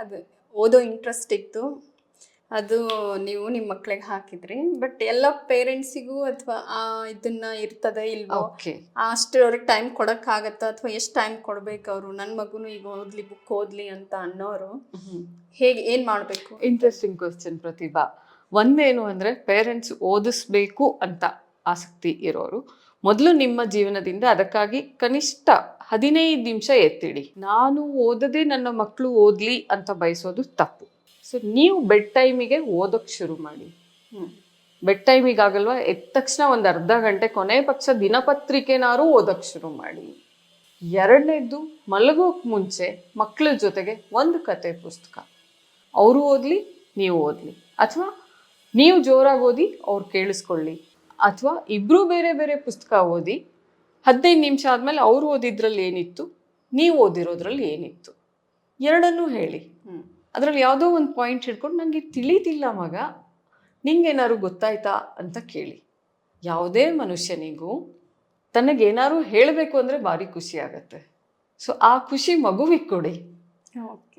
ಅದು ಓದೋ ಇಂಟ್ರೆಸ್ಟ್ ಇತ್ತು. ಅದು ನೀವು ನಿಮ್ಮ ಮಕ್ಳಿಗೆ ಹಾಕಿದ್ರಿ. ಬಟ್ ಎಲ್ಲ ಪೇರೆಂಟ್ಸಿಗೂ ಅಥವಾ ಇದನ್ನ ಇರ್ತದೆ ಇಲ್ವೋ, ಓಕೆ. ಅಷ್ಟು ಅವ್ರಿಗೆ ಟೈಮ್ ಕೊಡೋಕ್ಕಾಗತ್ತಾ, ಅಥವಾ ಎಷ್ಟು ಟೈಮ್ ಕೊಡ್ಬೇಕು ಅವರು, ನನ್ನ ಮಗುನು ಈಗ ಓದ್ಲಿ, ಬುಕ್ ಓದ್ಲಿ ಅಂತ ಅನ್ನೋರು ಹೇಗೆ, ಏನು ಮಾಡಬೇಕು? ಇಂಟ್ರೆಸ್ಟಿಂಗ್ ಕ್ವಶನ್ ಪ್ರತಿಭಾ. ಒಂದೇನು ಅಂದರೆ ಪೇರೆಂಟ್ಸ್ ಓದಿಸ್ಬೇಕು ಅಂತ ಆಸಕ್ತಿ ಇರೋರು ಮೊದಲು ನಿಮ್ಮ ಜೀವನದಿಂದ ಅದಕ್ಕಾಗಿ ಕನಿಷ್ಠ 15 ನಿಮಿಷ ಎತ್ತಿಡಿ. ನಾನು ಓದದೆ ನನ್ನ ಮಕ್ಕಳು ಓದಲಿ ಅಂತ ಬಯಸೋದು ತಪ್ಪು. ಸೊ ನೀವು ಬೆಡ್ ಟೈಮಿಗೆ ಓದೋಕ್ಕೆ ಶುರು ಮಾಡಿ. ಬೆಡ್ ಟೈಮಿಗೆ ಆಗಲ್ವಾ, ಎದ್ದ ತಕ್ಷಣ ಒಂದು ಅರ್ಧ ಗಂಟೆ ಕೊನೆ ಪಕ್ಷ ದಿನಪತ್ರಿಕೆನಾರು ಓದೋಕ್ಕೆ ಶುರು ಮಾಡಿ. ಎರಡನೇದ್ದು, ಮಲಗೋಕ್ಕೆ ಮುಂಚೆ ಮಕ್ಕಳ ಜೊತೆಗೆ ಒಂದು ಕತೆ ಪುಸ್ತಕ, ಅವರು ಓದಲಿ ನೀವು ಓದಲಿ, ಅಥವಾ ನೀವು ಜೋರಾಗಿ ಓದಿ ಅವ್ರು ಕೇಳಿಸ್ಕೊಳ್ಳಿ, ಅಥವಾ ಇಬ್ಬರು ಬೇರೆ ಬೇರೆ ಪುಸ್ತಕ ಓದಿ 15 ನಿಮಿಷ ಆದಮೇಲೆ ಅವ್ರು ಓದಿದ್ರಲ್ಲಿ ಏನಿತ್ತು, ನೀವು ಓದಿರೋದ್ರಲ್ಲಿ ಏನಿತ್ತು, ಎರಡನ್ನೂ ಹೇಳಿ. ಅದರಲ್ಲಿ ಯಾವುದೋ ಒಂದು ಪಾಯಿಂಟ್ ಹಿಡ್ಕೊಂಡು ನನಗೆ ತಿಳಿತಿಲ್ಲ ಮಗ, ನಿಂಗೇನಾದ್ರು ಗೊತ್ತಾಯ್ತಾ ಅಂತ ಕೇಳಿ. ಯಾವುದೇ ಮನುಷ್ಯನಿಗೂ ತನಗೇನಾದ್ರು ಹೇಳಬೇಕು ಅಂದರೆ ಭಾರಿ ಖುಷಿ ಆಗುತ್ತೆ. ಸೊ ಆ ಖುಷಿ ಮಗುವಿಗೆ ಕೊಡಿ. ಓಕೆ.